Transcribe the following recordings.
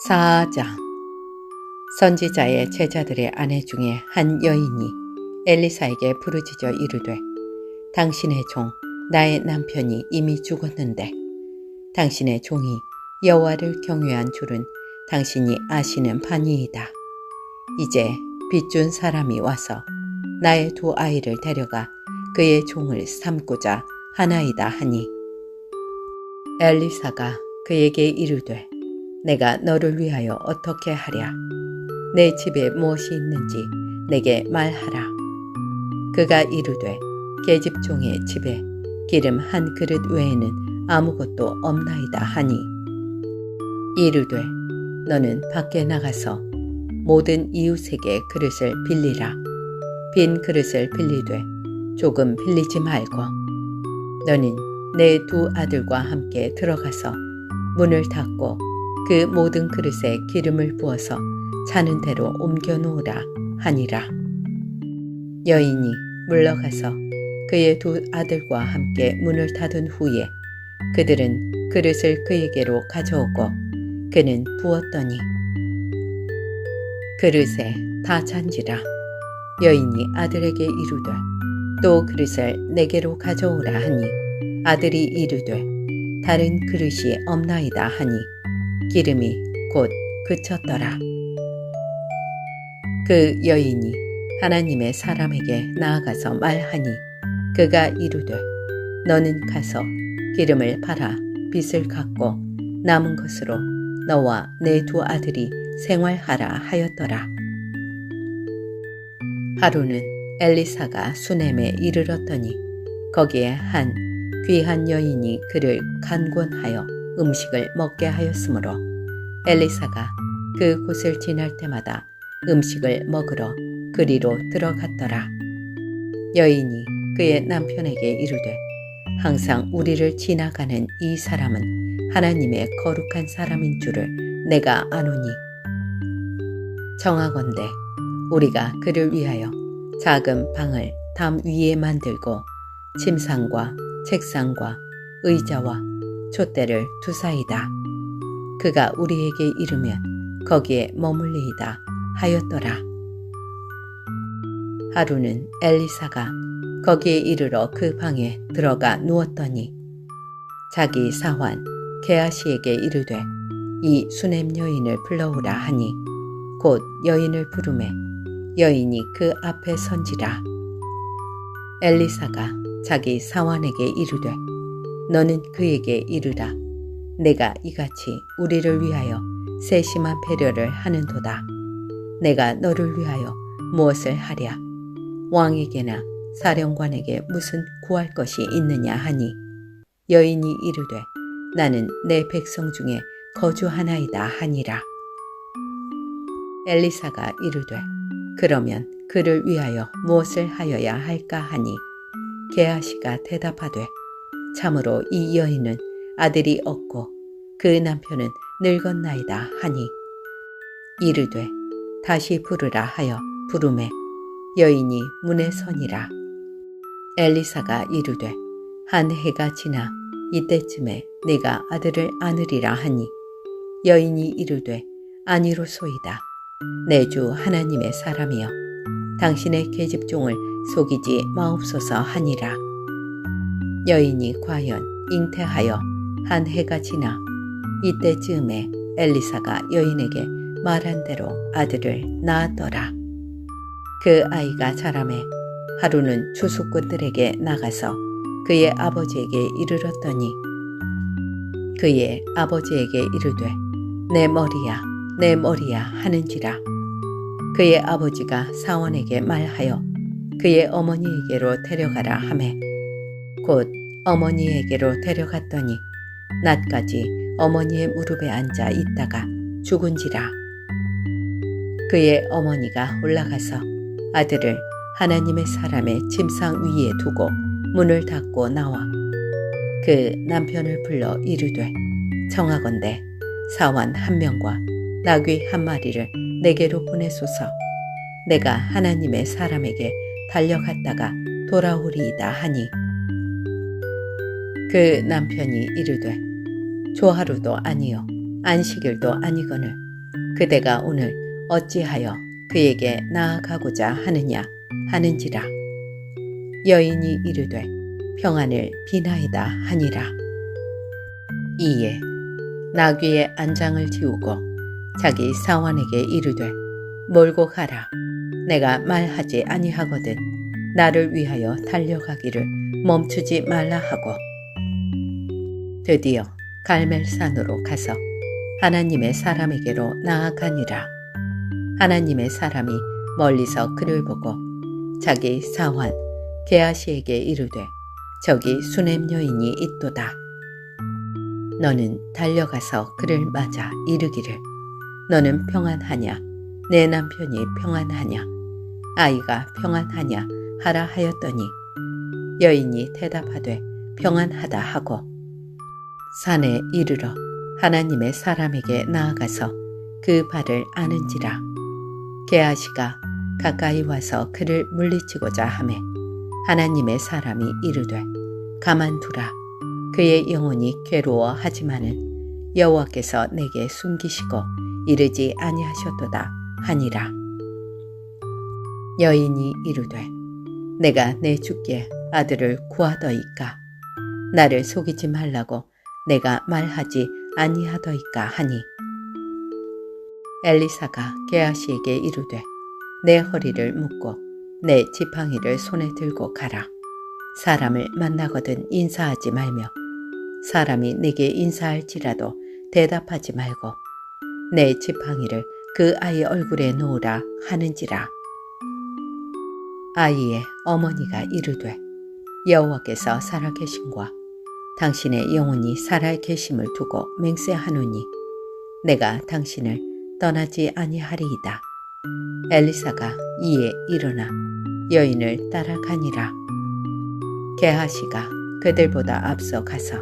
4장. 선지자의 제자들의 아내 중에 한 여인이 엘리사에게 부르짖어 이르되, 당신의 종 나의 남편이 이미 죽었는데 당신의 종이 여호와를 경외한 줄은 당신이 아시는 바니이다. 이제 빚준 사람이 와서 나의 두 아이를 데려가 그의 종을 삼고자 하나이다 하니, 엘리사가 그에게 이르되, 내가 너를 위하여 어떻게 하랴? 내 집에 무엇이 있는지 내게 말하라. 그가 이르되, 계집종의 집에 기름 한 그릇 외에는 아무것도 없나이다 하니, 이르되, 너는 밖에 나가서 모든 이웃에게 그릇을 빌리라. 빈 그릇을 빌리되 조금 빌리지 말고, 너는 내 두 아들과 함께 들어가서 문을 닫고 그 모든 그릇에 기름을 부어서 자는 대로 옮겨 놓으라 하니라. 여인이 물러가서 그의 두 아들과 함께 문을 닫은 후에 그들은 그릇을 그에게로 가져오고 그는 부었더니 그릇에 다 찬지라. 여인이 아들에게 이르되, 또 그릇을 내게로 가져오라 하니, 아들이 이르되, 다른 그릇이 없나이다 하니 기름이 곧 그쳤더라. 그 여인이 하나님의 사람에게 나아가서 말하니, 그가 이르되, 너는 가서 기름을 팔아 빚을 갚고 남은 것으로 너와 내 두 아들이 생활하라 하였더라. 하루는 엘리사가 수넴에 이르렀더니 거기에 한 귀한 여인이 그를 간곤하여 음식을 먹게 하였으므로 엘리사가 그 곳을 지날 때마다 음식을 먹으러 그리로 들어갔더라. 여인이 그의 남편에게 이르되, 항상 우리를 지나가는 이 사람은 하나님의 거룩한 사람인 줄을 내가 아노니, 청하건대 우리가 그를 위하여 작은 방을 담 위에 만들고 침상과 책상과 의자와 촛대를 두사이다. 그가 우리에게 이르면 거기에 머물리이다 하였더라. 하루는 엘리사가 거기에 이르러 그 방에 들어가 누웠더니 자기 사환 게하시에게 이르되, 이 수넴 여인을 불러오라 하니 곧 여인을 부르매 여인이 그 앞에 선지라. 엘리사가 자기 사환에게 이르되, 너는 그에게 이르라. 내가 이같이 우리를 위하여 세심한 배려를 하는도다. 내가 너를 위하여 무엇을 하랴? 왕에게나 사령관에게 무슨 구할 것이 있느냐 하니, 여인이 이르되, 나는 내 백성 중에 거주하나이다 하니라. 엘리사가 이르되, 그러면 그를 위하여 무엇을 하여야 할까 하니, 게하시가 대답하되, 참으로 이 여인은 아들이 없고 그 남편은 늙었나이다 하니, 이르되 다시 부르라 하여 부르매 여인이 문에 서니라. 엘리사가 이르되, 한 해가 지나 이때쯤에 네가 아들을 안으리라 하니, 여인이 이르되, 아니로소이다. 내 주 하나님의 사람이여, 당신의 계집종을 속이지 마옵소서 하니라. 여인이 과연 잉태하여 한 해가 지나 이때쯤에 엘리사가 여인에게 말한 대로 아들을 낳았더라. 그 아이가 자라매 하루는 주수꾼들에게 나가서 그의 아버지에게 이르렀더니 그의 아버지에게 이르되, 내 머리야 내 머리야 하는지라. 그의 아버지가 사원에게 말하여 그의 어머니에게로 데려가라 하매 곧 어머니에게로 데려갔더니 낮까지 어머니의 무릎에 앉아 있다가 죽은지라. 그의 어머니가 올라가서 아들을 하나님의 사람의 침상 위에 두고 문을 닫고 나와 그 남편을 불러 이르되, 청하건대 사환 한 명과 나귀 한 마리를 내게로 보내소서. 내가 하나님의 사람에게 달려갔다가 돌아오리이다 하니, 그 남편이 이르되 조하루도 아니요 안식일도 아니거늘 그대가 오늘 어찌하여 그에게 나아가고자 하느냐 하는지라. 여인이 이르되 평안을 비나이다 하니라. 이에 나귀의 안장을 지우고 자기 사환에게 이르되 몰고 가라. 내가 말하지 아니하거든 나를 위하여 달려가기를 멈추지 말라 하고 드디어 갈멜산으로 가서 하나님의 사람에게로 나아가니라. 하나님의 사람이 멀리서 그를 보고 자기 사환 게하시에게 이르되 저기 수냄 여인이 있도다. 너는 달려가서 그를 맞아 이르기를 너는 평안하냐 내 남편이 평안하냐 아이가 평안하냐 하라 하였더니 여인이 대답하되 평안하다 하고 산에 이르러 하나님의 사람에게 나아가서 그 발을 아는지라. 게하시가 가까이 와서 그를 물리치고자 하매 하나님의 사람이 이르되 가만두라. 그의 영혼이 괴로워하지만은 여호와께서 내게 숨기시고 이르지 아니하셨도다 하니라. 여인이 이르되 내가 내 주께 아들을 구하더이까 나를 속이지 말라고 내가 말하지 아니하더이까 하니 엘리사가 게하시에게 이르되 내 허리를 묶고 내 지팡이를 손에 들고 가라. 사람을 만나거든 인사하지 말며 사람이 내게 인사할지라도 대답하지 말고 내 지팡이를 그 아이 얼굴에 놓으라 하는지라. 아이의 어머니가 이르되 여호와께서 살아계심과 당신의 영혼이 살아계심을 두고 맹세하노니 내가 당신을 떠나지 아니하리이다. 엘리사가 이에 일어나 여인을 따라가니라. 게하시가 그들보다 앞서 가서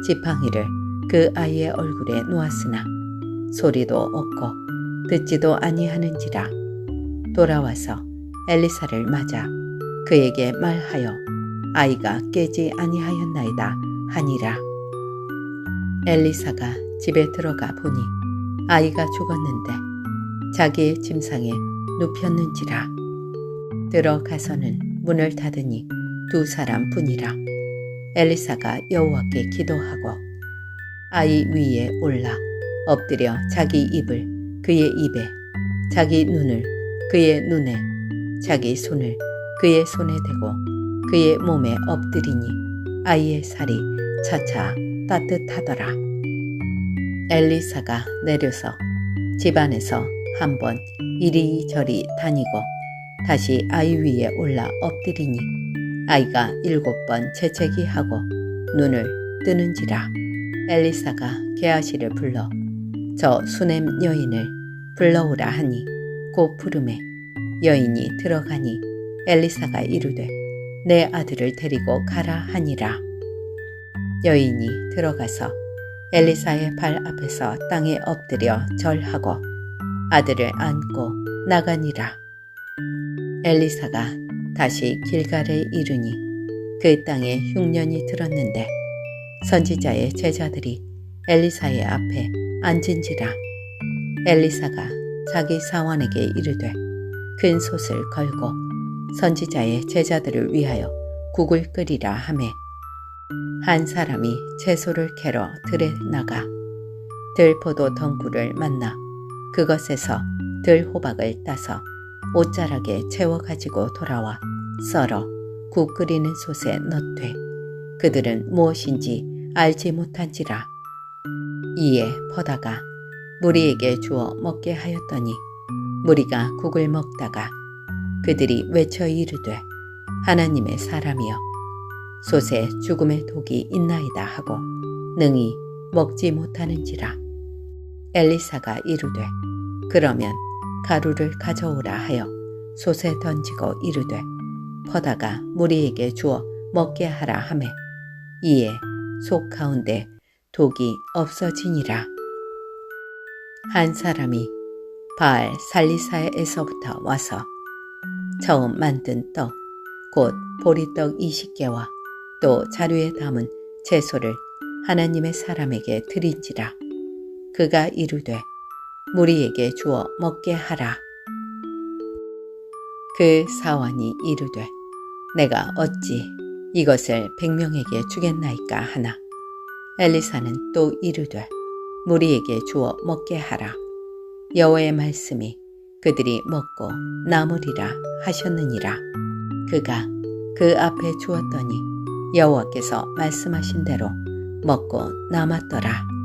지팡이를 그 아이의 얼굴에 놓았으나 소리도 없고 듣지도 아니하는지라. 돌아와서 엘리사를 맞아 그에게 말하여 아이가 깨지 아니하였나이다 하니라. 엘리사가 집에 들어가 보니 아이가 죽었는데 자기의 침상에 눕혔는지라. 들어가서는 문을 닫으니 두 사람뿐이라. 엘리사가 여호와께 기도하고 아이 위에 올라 엎드려 자기 입을 그의 입에 자기 눈을 그의 눈에 자기 손을 그의 손에 대고 그의 몸에 엎드리니 아이의 살이 차차 따뜻하더라. 엘리사가 내려서 집안에서 한번 이리저리 다니고 다시 아이 위에 올라 엎드리니 아이가 7번 재채기하고 눈을 뜨는지라. 엘리사가 게하시를 불러 저 수냄 여인을 불러오라 하니 곧 부르매 여인이 들어가니 엘리사가 이르되 내 아들을 데리고 가라 하니라. 여인이 들어가서 엘리사의 발 앞에서 땅에 엎드려 절하고 아들을 안고 나가니라. 엘리사가 다시 길갈에 이르니 그 땅에 흉년이 들었는데 선지자의 제자들이 엘리사의 앞에 앉은지라. 엘리사가 자기 사환에게 이르되 큰 솥을 걸고 선지자의 제자들을 위하여 국을 끓이라 하매 한 사람이 채소를 캐러 들에 나가 들포도 덩굴을 만나 그것에서 들호박을 따서 옷자락에 채워 가지고 돌아와 썰어 국 끓이는 솥에 넣되 그들은 무엇인지 알지 못한지라. 이에 퍼다가 무리에게 주어 먹게 하였더니 무리가 국을 먹다가 그들이 외쳐 이르되 하나님의 사람이여 솥에 죽음의 독이 있나이다 하고 능히 먹지 못하는지라. 엘리사가 이르되 그러면 가루를 가져오라 하여 솥에 던지고 이르되 퍼다가 무리에게 주어 먹게 하라 하매 이에 속 가운데 독이 없어지니라. 한 사람이 바알 살리사에서부터 와서 처음 만든 떡 곧 보리떡 20개와 또 자루에 담은 채소를 하나님의 사람에게 드린지라. 그가 이르되 무리에게 주어 먹게 하라. 그 사환이 이르되 내가 어찌 이것을 100명에게 주겠나이까 하나. 엘리사는 또 이르되 무리에게 주어 먹게 하라. 여호와의 말씀이 그들이 먹고 남으리라 하셨느니라. 그가 그 앞에 주었더니 여호와께서 말씀하신 대로 먹고 남았더라.